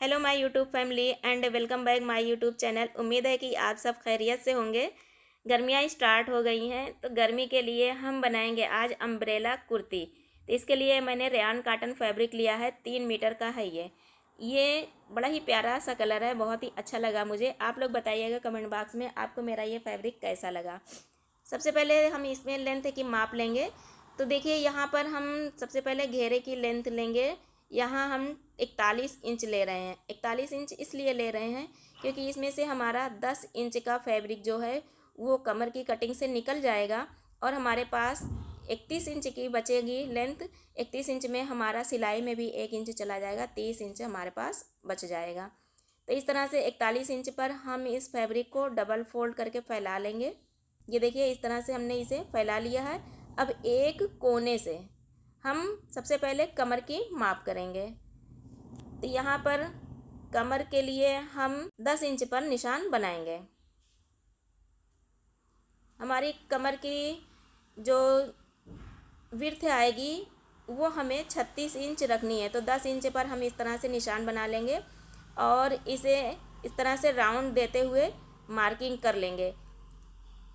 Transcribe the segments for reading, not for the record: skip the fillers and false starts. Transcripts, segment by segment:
Hello my YouTube family and welcome back my YouTube channel. उम्मीद है कि आप सब खैरियत से होंगे। गर्मियाँ स्टार्ट हो गई हैं तो गर्मी के लिए हम बनाएंगे आज अम्ब्रेला कुर्ती। तो इसके लिए मैंने रेयान कॉटन फैब्रिक लिया है, 3 मीटर का है ये बड़ा ही प्यारा सा कलर है, बहुत ही अच्छा लगा मुझे। आप लोग बताइएगा कमेंट बॉक्स में आपको मेरा ये फैब्रिक कैसा लगा। सबसे पहले हम इसमें लेंथ की माप लेंगे। तो देखिए यहाँ पर हम सबसे पहले घेरे की लेंथ लेंगे। यहाँ हम 41 इंच ले रहे हैं। 41 इंच इसलिए ले रहे हैं क्योंकि इसमें से हमारा 10 इंच का फैब्रिक जो है वो कमर की कटिंग से निकल जाएगा और हमारे पास 31 इंच की बचेगी लेंथ। 31 इंच में हमारा सिलाई में भी 1 इंच चला जाएगा, 30 इंच हमारे पास बच जाएगा। तो इस तरह से 41 इंच पर हम इस फैब्रिक को डबल फोल्ड करके फैला लेंगे। ये देखिए इस तरह से हमने इसे फैला लिया है। अब एक कोने से हम सबसे पहले कमर की माप करेंगे। तो यहाँ पर कमर के लिए हम 10 इंच पर निशान बनाएंगे। हमारी कमर की जो विड्थ आएगी वो हमें 36 इंच रखनी है। तो 10 इंच पर हम इस तरह से निशान बना लेंगे और इसे इस तरह से राउंड देते हुए मार्किंग कर लेंगे।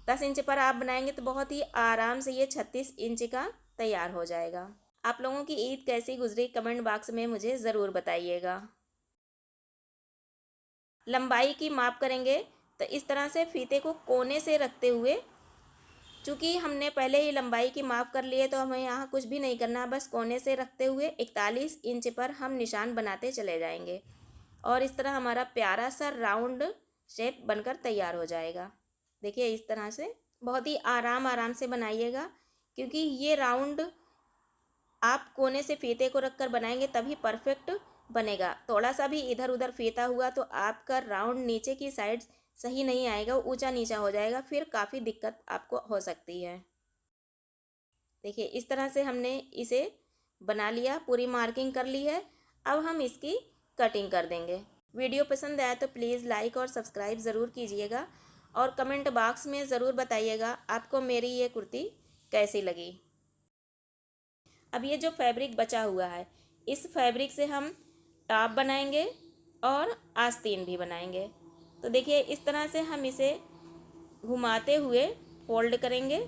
10 इंच पर आप बनाएंगे तो बहुत ही आराम से ये 36 इंच का तैयार हो जाएगा। आप लोगों की ईद कैसी गुजरी कमेंट बॉक्स में मुझे ज़रूर बताइएगा। लंबाई की माप करेंगे तो इस तरह से फीते को कोने से रखते हुए, चूँकि हमने पहले ही लंबाई की माप कर ली है तो हमें यहाँ कुछ भी नहीं करना, बस कोने से रखते हुए 41 इंच पर हम निशान बनाते चले जाएंगे और इस तरह हमारा प्यारा सा राउंड शेप बनकर तैयार हो जाएगा। देखिए इस तरह से बहुत ही आराम से बनाइएगा क्योंकि ये राउंड आप कोने से फीते को रखकर बनाएंगे तभी परफेक्ट बनेगा। थोड़ा सा भी इधर उधर फीता हुआ तो आपका राउंड नीचे की साइड सही नहीं आएगा, ऊंचा नीचा हो जाएगा, फिर काफ़ी दिक्कत आपको हो सकती है। देखिए इस तरह से हमने इसे बना लिया, पूरी मार्किंग कर ली है। अब हम इसकी कटिंग कर देंगे। वीडियो पसंद आया तो प्लीज़ लाइक और सब्सक्राइब ज़रूर कीजिएगा और कमेंट बॉक्स में ज़रूर बताइएगा आपको मेरी ये कुर्ती कैसी लगी। अब ये जो फैब्रिक बचा हुआ है इस फैब्रिक से हम टॉप बनाएंगे और आस्तीन भी बनाएंगे। तो देखिए इस तरह से हम इसे घुमाते हुए फोल्ड करेंगे।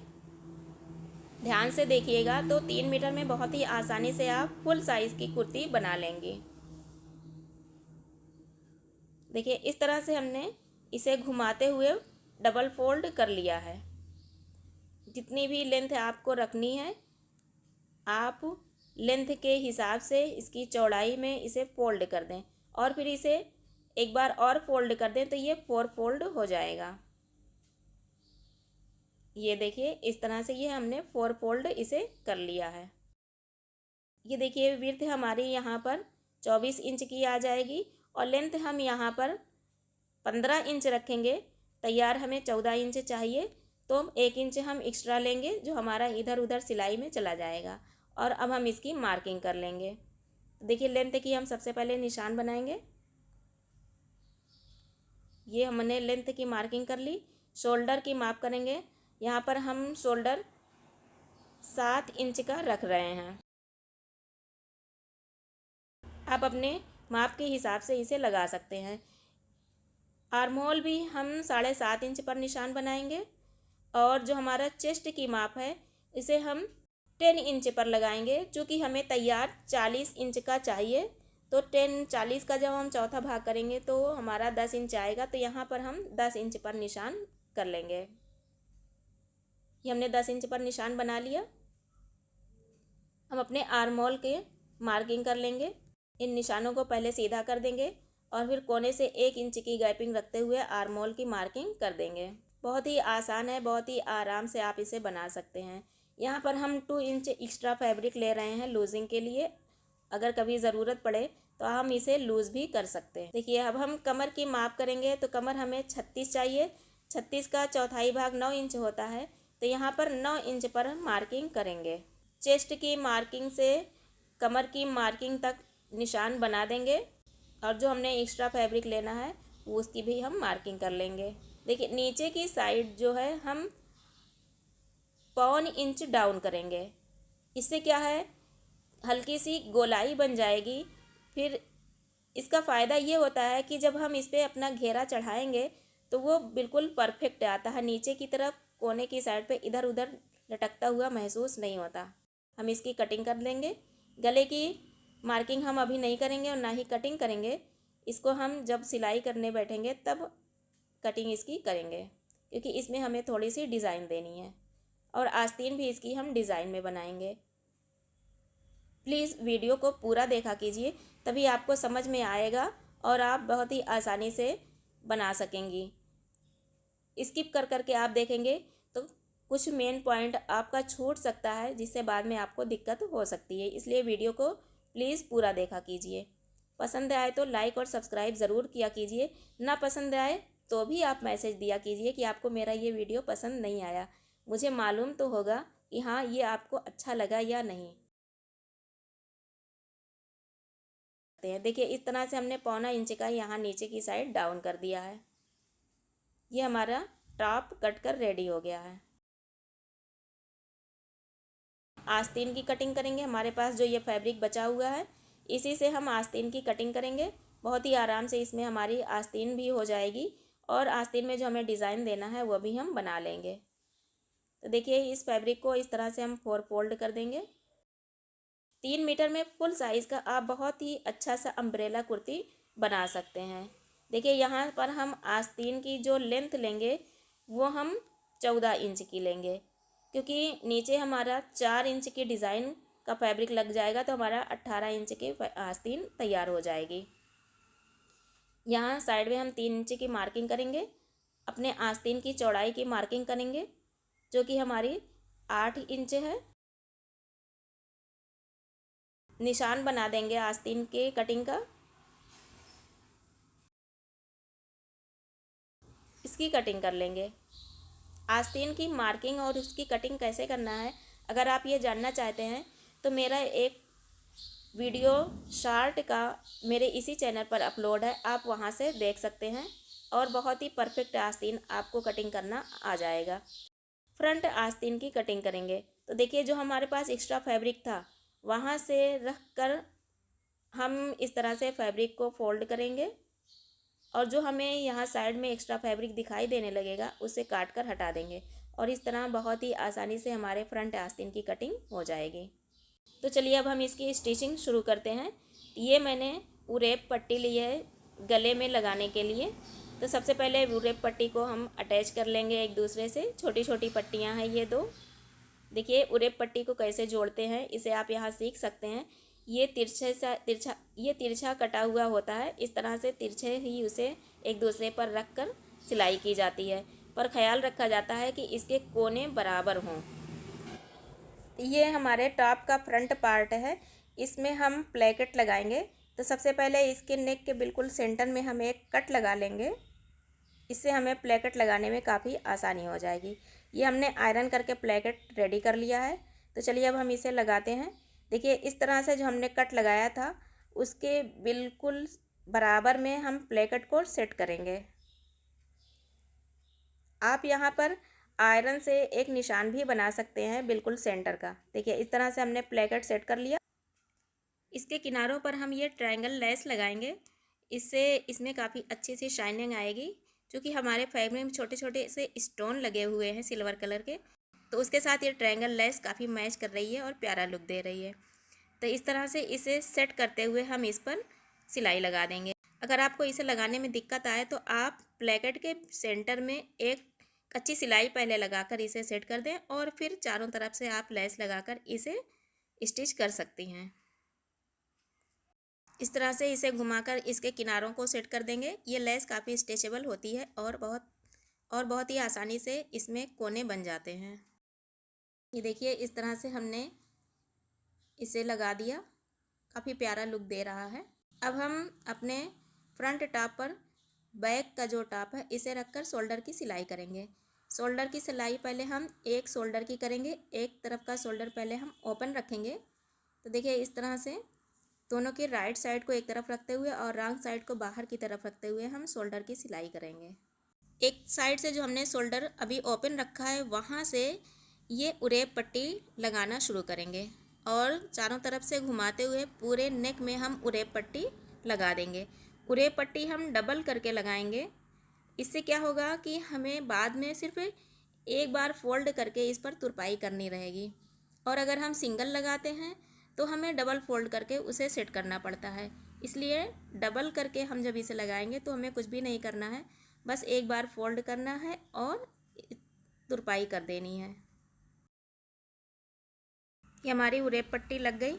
ध्यान से देखिएगा तो 3 मीटर में बहुत ही आसानी से आप फुल साइज़ की कुर्ती बना लेंगी। देखिए इस तरह से हमने इसे घुमाते हुए डबल फोल्ड कर लिया है। जितनी भी लेंथ आपको रखनी है आप लेंथ के हिसाब से इसकी चौड़ाई में इसे फोल्ड कर दें और फिर इसे एक बार और फोल्ड कर दें तो ये 4 फोल्ड हो जाएगा। ये देखिए इस तरह से ये हमने 4 फोल्ड इसे कर लिया है। ये देखिए विड्थ हमारी यहाँ पर 24 इंच की आ जाएगी और लेंथ हम यहाँ पर 15 इंच रखेंगे। तैयार हमें 14 इंच चाहिए तो 1 इंच हम एक्स्ट्रा लेंगे जो हमारा इधर उधर सिलाई में चला जाएगा। और अब हम इसकी मार्किंग कर लेंगे। देखिए लेंथ की हम सबसे पहले निशान बनाएंगे। ये हमने लेंथ की मार्किंग कर ली। शोल्डर की माप करेंगे। यहाँ पर हम शोल्डर 7 इंच का रख रहे हैं। आप अपने माप के हिसाब से इसे लगा सकते हैं। आर्म होल भी हम 7.5 इंच पर निशान बनाएंगे और जो हमारा चेस्ट की माप है इसे हम 10 इंच पर लगाएंगे। चूँकि हमें तैयार 40 इंच का चाहिए तो 40 का जब हम चौथा भाग करेंगे तो हमारा 10 इंच आएगा। तो यहाँ पर हम 10 इंच पर निशान कर लेंगे। ये हमने 10 इंच पर निशान बना लिया। हम अपने आर्म होल के मार्किंग कर लेंगे। इन निशानों को पहले सीधा कर देंगे और फिर कोने से 1 इंच की गैपिंग रखते हुए आर्म होल की मार्किंग कर देंगे। बहुत ही आसान है, बहुत ही आराम से आप इसे बना सकते हैं। यहाँ पर हम 2 इंच एक्स्ट्रा फैब्रिक ले रहे हैं लूजिंग के लिए। अगर कभी ज़रूरत पड़े तो हम इसे लूज़ भी कर सकते हैं। देखिए अब हम कमर की माप करेंगे तो कमर हमें 36 चाहिए। 36 का चौथाई भाग 9 इंच होता है तो यहाँ पर 9 इंच पर हम मार्किंग करेंगे। चेस्ट की मार्किंग से कमर की मार्किंग तक निशान बना देंगे और जो हमने एक्स्ट्रा फैब्रिक लेना है वो उसकी भी हम मार्किंग कर लेंगे। देखिए नीचे की साइड जो है हम 1.25 इंच डाउन करेंगे। इससे क्या है हल्की सी गोलाई बन जाएगी। फिर इसका फ़ायदा ये होता है कि जब हम इस पर अपना घेरा चढ़ाएंगे तो वो बिल्कुल परफेक्ट आता है, नीचे की तरफ कोने की साइड पे इधर उधर लटकता हुआ महसूस नहीं होता। हम इसकी कटिंग कर लेंगे। गले की मार्किंग हम अभी नहीं करेंगे और ना ही कटिंग करेंगे, इसको हम जब सिलाई करने बैठेंगे तब कटिंग इसकी करेंगे, क्योंकि इसमें हमें थोड़ी सी डिज़ाइन देनी है और आस्तीन भी इसकी हम डिज़ाइन में बनाएंगे। प्लीज़ वीडियो को पूरा देखा कीजिए, तभी आपको समझ में आएगा और आप बहुत ही आसानी से बना सकेंगी। स्किप कर करके आप देखेंगे तो कुछ मेन पॉइंट आपका छूट सकता है, जिससे बाद में आपको दिक्कत हो सकती है। इसलिए वीडियो को प्लीज़ पूरा देखा कीजिए। पसंद आए तो लाइक और सब्सक्राइब ज़रूर किया कीजिए, ना पसंद आए तो भी आप मैसेज दिया कीजिए कि आपको मेरा ये वीडियो पसंद नहीं आया। मुझे मालूम तो होगा कि हाँ, ये आपको अच्छा लगा या नहीं। देखिए इस तरह से हमने 1.25 इंच का यहाँ नीचे की साइड डाउन कर दिया है। ये हमारा टॉप कट कर रेडी हो गया है। आस्तीन की कटिंग करेंगे। हमारे पास जो ये फैब्रिक बचा हुआ है, इसी से हम आस्तीन की कटिंग करेंगे। बहुत ही आराम से इसमें हमारी आस्तीन भी हो जाएगी और आस्तीन में जो हमें डिज़ाइन देना है वो भी हम बना लेंगे। तो देखिए इस फैब्रिक को इस तरह से हम 4 फोल्ड कर देंगे। 3 मीटर में फुल साइज़ का आप बहुत ही अच्छा सा अम्ब्रेला कुर्ती बना सकते हैं। देखिए यहाँ पर हम आस्तीन की जो लेंथ लेंगे वो हम 14 इंच की लेंगे, क्योंकि नीचे हमारा 4 इंच की डिज़ाइन का फैब्रिक लग जाएगा तो हमारा 18 इंच की आस्तीन तैयार हो जाएगी। यहाँ साइड में हम 3 इंच की मार्किंग करेंगे। अपने आस्तीन की चौड़ाई की मार्किंग करेंगे जो कि हमारी 8 इंच है। निशान बना देंगे आस्तीन के कटिंग का। इसकी कटिंग कर लेंगे। आस्तीन की मार्किंग और उसकी कटिंग कैसे करना है, अगर आप ये जानना चाहते हैं तो मेरा एक वीडियो शॉर्ट का मेरे इसी चैनल पर अपलोड है, आप वहाँ से देख सकते हैं और बहुत ही परफेक्ट आस्तीन आपको कटिंग करना आ जाएगा। फ्रंट आस्तीन की कटिंग करेंगे। तो देखिए जो हमारे पास एक्स्ट्रा फैब्रिक था वहाँ से रख कर हम इस तरह से फैब्रिक को फोल्ड करेंगे और जो हमें यहाँ साइड में एक्स्ट्रा फैब्रिक दिखाई देने लगेगा उसे काट कर हटा देंगे और इस तरह बहुत ही आसानी से हमारे फ्रंट आस्तीन की कटिंग हो जाएगी। तो चलिए अब हम इसकी स्टिचिंग शुरू करते हैं। ये मैंने उरेप पट्टी ली है गले में लगाने के लिए। तो सबसे पहले उरेप पट्टी को हम अटैच कर लेंगे एक दूसरे से। छोटी छोटी पट्टियाँ हैं ये दो। देखिए उरेप पट्टी को कैसे जोड़ते हैं इसे आप यहाँ सीख सकते हैं। ये तिरछा कटा हुआ होता है, इस तरह से तिरछे ही उसे एक दूसरे पर रख कर सिलाई की जाती है, पर ख्याल रखा जाता है कि इसके कोने बराबर हों। ये हमारे टॉप का फ्रंट पार्ट है, इसमें हम प्लेकेट लगाएंगे। तो सबसे पहले इसके नेक के बिल्कुल सेंटर में हम एक कट लगा लेंगे, इससे हमें प्लेकेट लगाने में काफ़ी आसानी हो जाएगी। ये हमने आयरन करके प्लेकेट रेडी कर लिया है। तो चलिए अब हम इसे लगाते हैं। देखिए इस तरह से जो हमने कट लगाया था उसके बिल्कुल बराबर में हम प्लेकेट को सेट करेंगे। आप यहाँ पर आयरन से एक निशान भी बना सकते हैं बिल्कुल सेंटर का। देखिए इस तरह से हमने प्लेकेट सेट कर लिया। इसके किनारों पर हम ये ट्रायंगल लेस लगाएंगे, इससे इसमें काफ़ी अच्छी सी शाइनिंग आएगी। क्योंकि हमारे फैब्रिक में छोटे छोटे से स्टोन लगे हुए हैं सिल्वर कलर के, तो उसके साथ ये ट्रायंगल लेस काफ़ी मैच कर रही है और प्यारा लुक दे रही है। तो इस तरह से इसे सेट करते हुए हम इस पर सिलाई लगा देंगे। अगर आपको इसे लगाने में दिक्कत आए तो आप प्लेकेट के सेंटर में एक कच्ची सिलाई पहले लगाकर इसे सेट कर दें और फिर चारों तरफ से आप लेस लगाकर इसे स्टिच कर सकती हैं। इस तरह से इसे घुमाकर इसके किनारों को सेट कर देंगे। ये लेस काफ़ी स्ट्रेचेबल होती है और बहुत ही आसानी से इसमें कोने बन जाते हैं। ये देखिए इस तरह से हमने इसे लगा दिया, काफ़ी प्यारा लुक दे रहा है। अब हम अपने फ्रंट टॉप पर बैक का जो टॉप है इसे रखकर शोल्डर की सिलाई करेंगे। शोल्डर की सिलाई पहले हम एक शोल्डर की करेंगे, एक तरफ का शोल्डर पहले हम ओपन रखेंगे। तो देखिए इस तरह से दोनों के राइट साइड को एक तरफ रखते हुए और रॉन्ग साइड को बाहर की तरफ रखते हुए हम शोल्डर की सिलाई करेंगे। एक साइड से जो हमने शोल्डर अभी ओपन रखा है वहाँ से ये उरेप पट्टी लगाना शुरू करेंगे और चारों तरफ से घुमाते हुए पूरे नेक में हम उरेप पट्टी लगा देंगे। उरेप पट्टी हम डबल करके लगाएंगे। इससे क्या होगा कि हमें बाद में सिर्फ एक बार फोल्ड करके इस पर तुरपाई करनी रहेगी, और अगर हम सिंगल लगाते हैं तो हमें डबल फोल्ड करके उसे सेट करना पड़ता है। इसलिए डबल करके हम जब इसे लगाएंगे तो हमें कुछ भी नहीं करना है, बस एक बार फोल्ड करना है और तुरपाई कर देनी है। ये हमारी उरेप पट्टी लग गई।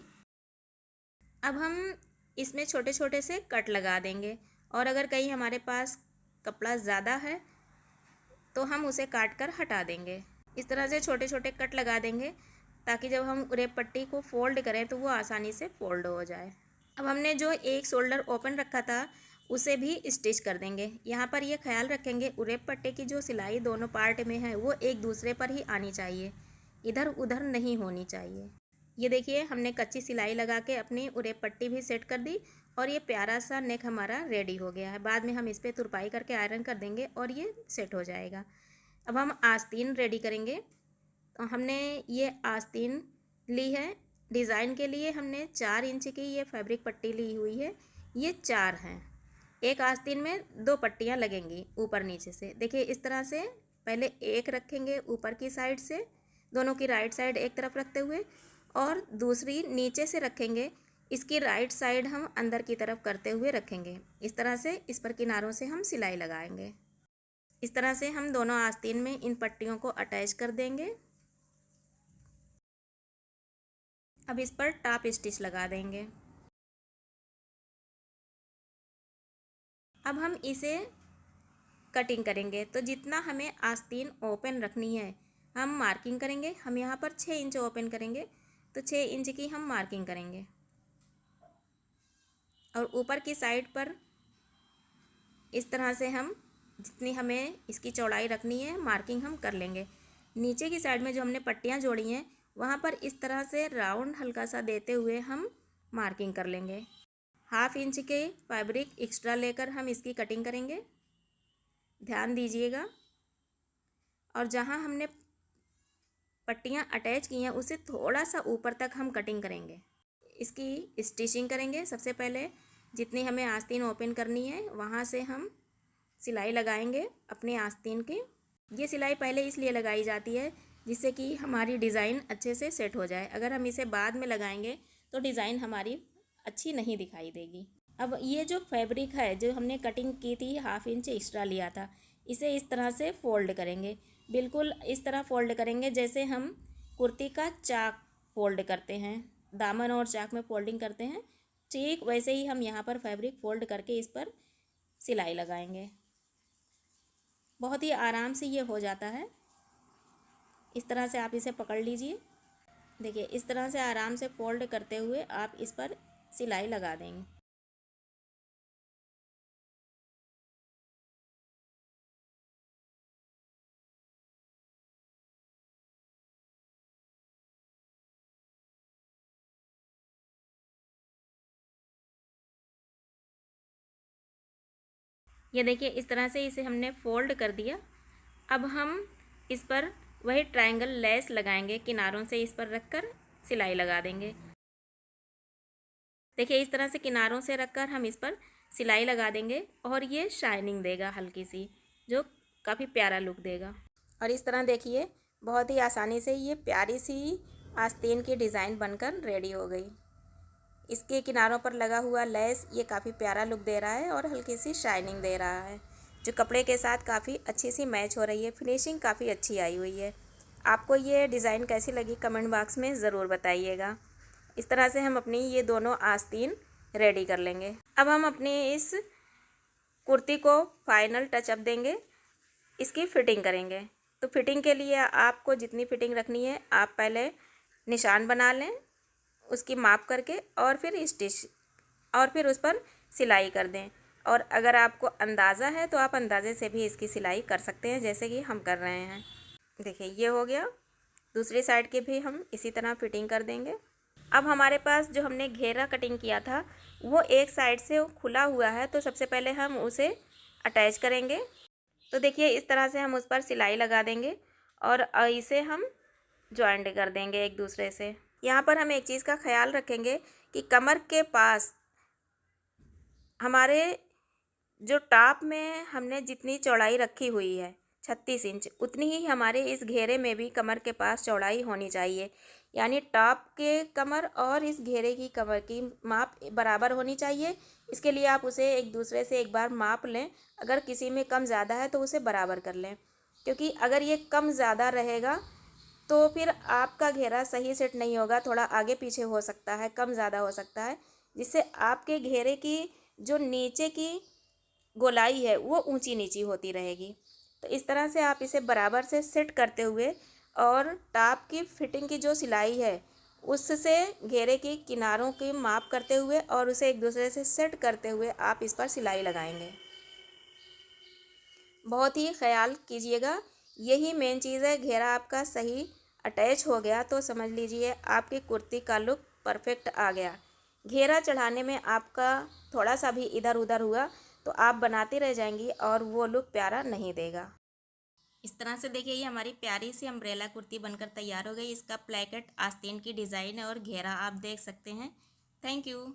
अब हम इसमें छोटे छोटे से कट लगा देंगे, और अगर कहीं हमारे पास कपड़ा ज़्यादा है तो हम उसे काट कर हटा देंगे। इस तरह से छोटे छोटे कट लगा देंगे ताकि जब हम उरेप पट्टी को फोल्ड करें तो वो आसानी से फोल्ड हो जाए। अब हमने जो एक शोल्डर ओपन रखा था उसे भी स्टिच कर देंगे। यहाँ पर ये ख्याल रखेंगे उरेप पट्टे की जो सिलाई दोनों पार्ट में है वो एक दूसरे पर ही आनी चाहिए, इधर उधर नहीं होनी चाहिए। ये देखिए हमने कच्ची सिलाई लगा के अपनी उरेप पट्टी भी सेट कर दी, और ये प्यारा सा नेक हमारा रेडी हो गया है। बाद में हम इस पर तुरपाई करके आयरन कर देंगे और ये सेट हो जाएगा। अब हम आस्तीन रेडी करेंगे। तो हमने ये आस्तीन ली है। डिज़ाइन के लिए हमने 4 इंच की ये फैब्रिक पट्टी ली हुई है। ये 4 हैं। एक आस्तीन में 2 पट्टियाँ लगेंगी ऊपर नीचे से। देखिए इस तरह से पहले एक रखेंगे ऊपर की साइड से, दोनों की राइट साइड एक तरफ रखते हुए, और दूसरी नीचे से रखेंगे। इसकी राइट साइड हम अंदर की तरफ करते हुए रखेंगे। इस तरह से इस पर किनारों से हम सिलाई लगाएंगे। इस तरह से हम दोनों आस्तीन में इन पट्टियों को अटैच कर देंगे। अब इस पर टॉप स्टिच लगा देंगे। अब हम इसे कटिंग करेंगे। तो जितना हमें आस्तीन ओपन रखनी है हम मार्किंग करेंगे। हम यहाँ पर 6 इंच ओपन करेंगे, तो 6 इंच की हम मार्किंग करेंगे, और ऊपर की साइड पर इस तरह से हम जितनी हमें इसकी चौड़ाई रखनी है मार्किंग हम कर लेंगे। नीचे की साइड में जो हमने पट्टियाँ जोड़ी हैं वहाँ पर इस तरह से राउंड हल्का सा देते हुए हम मार्किंग कर लेंगे। 1/2 इंच के फैब्रिक एक्स्ट्रा लेकर हम इसकी कटिंग करेंगे, ध्यान दीजिएगा। और जहाँ हमने पट्टियाँ अटैच की हैं उससे थोड़ा सा ऊपर तक हम कटिंग करेंगे। इसकी स्टिचिंग करेंगे। सबसे पहले जितनी हमें आस्तीन ओपन करनी है वहाँ से हम सिलाई लगाएंगे अपने आस्तीन की। ये सिलाई पहले इसलिए लगाई जाती है जिससे कि हमारी डिज़ाइन अच्छे से सेट हो जाए। अगर हम इसे बाद में लगाएंगे तो डिज़ाइन हमारी अच्छी नहीं दिखाई देगी। अब ये जो फैब्रिक है जो हमने कटिंग की थी 1/2 इंच एक्स्ट्रा लिया था, इसे इस तरह से फ़ोल्ड करेंगे। बिल्कुल इस तरह फ़ोल्ड करेंगे जैसे हम कुर्ती का चाक फ़ोल्ड करते हैं, दामन और चाक में फ़ोल्डिंग करते हैं, ठीक वैसे ही हम यहाँ पर फैब्रिक फ़ोल्ड करके इस पर सिलाई लगाएंगे। बहुत ही आराम से ये हो जाता है। इस तरह से आप इसे पकड़ लीजिए। देखिए इस तरह से आराम से फ़ोल्ड करते हुए आप इस पर सिलाई लगा देंगे। ये देखिए इस तरह से इसे हमने फ़ोल्ड कर दिया। अब हम इस पर वही ट्रायंगल लेस लगाएंगे, किनारों से इस पर रखकर सिलाई लगा देंगे। देखिए इस तरह से किनारों से रखकर हम इस पर सिलाई लगा देंगे और ये शाइनिंग देगा हल्की सी, जो काफ़ी प्यारा लुक देगा। और इस तरह देखिए बहुत ही आसानी से ये प्यारी सी आस्तीन की डिज़ाइन बनकर रेडी हो गई। इसके किनारों पर लगा हुआ लेस ये काफ़ी प्यारा लुक दे रहा है और हल्की सी शाइनिंग दे रहा है, जो कपड़े के साथ काफ़ी अच्छी सी मैच हो रही है। फिनिशिंग काफ़ी अच्छी आई हुई है। आपको ये डिज़ाइन कैसी लगी कमेंट बॉक्स में ज़रूर बताइएगा। इस तरह से हम अपनी ये दोनों आस्तीन रेडी कर लेंगे। अब हम अपनी इस कुर्ती को फाइनल टचअप देंगे, इसकी फ़िटिंग करेंगे। तो फिटिंग के लिए आपको जितनी फ़िटिंग रखनी है आप पहले निशान बना लें उसकी माप करके, और फिर स्टिच, और फिर उस पर सिलाई कर दें। और अगर आपको अंदाज़ा है तो आप अंदाज़े से भी इसकी सिलाई कर सकते हैं, जैसे कि हम कर रहे हैं। देखिए ये हो गया। दूसरी साइड के भी हम इसी तरह फिटिंग कर देंगे। अब हमारे पास जो हमने घेरा कटिंग किया था वो एक साइड से खुला हुआ है, तो सबसे पहले हम उसे अटैच करेंगे। तो देखिए इस तरह से हम उस पर सिलाई लगा देंगे और इसे हम जॉइंट कर देंगे एक दूसरे से। यहाँ पर हम एक चीज़ का ख्याल रखेंगे कि कमर के पास हमारे जो टॉप में हमने जितनी चौड़ाई रखी हुई है 36 इंच, उतनी ही हमारे इस घेरे में भी कमर के पास चौड़ाई होनी चाहिए। यानी टॉप के कमर और इस घेरे की कमर की माप बराबर होनी चाहिए। इसके लिए आप उसे एक दूसरे से एक बार माप लें। अगर किसी में कम ज़्यादा है तो उसे बराबर कर लें, क्योंकि अगर ये कम ज़्यादा रहेगा तो फिर आपका घेरा सही सेट नहीं होगा, थोड़ा आगे पीछे हो सकता है, कम ज़्यादा हो सकता है, जिससे आपके घेरे की जो नीचे की गोलाई है वो ऊंची नीची होती रहेगी। तो इस तरह से आप इसे बराबर से सेट करते हुए और टॉप की फिटिंग की जो सिलाई है उससे घेरे की किनारों की माप करते हुए और उसे एक दूसरे से सेट करते हुए आप इस पर सिलाई लगाएंगे। बहुत ही ख्याल कीजिएगा, यही मेन चीज़ है। घेरा आपका सही अटैच हो गया तो समझ लीजिए आपकी कुर्ती का लुक परफेक्ट आ गया। घेरा चढ़ाने में आपका थोड़ा सा भी इधर उधर हुआ तो आप बनाती रह जाएंगी और वो लुक प्यारा नहीं देगा। इस तरह से देखिए, ये हमारी प्यारी सी अम्ब्रेला कुर्ती बनकर तैयार हो गई। इसका प्लेकेट आस्तीन की डिज़ाइन है और घेरा आप देख सकते हैं। Thank you.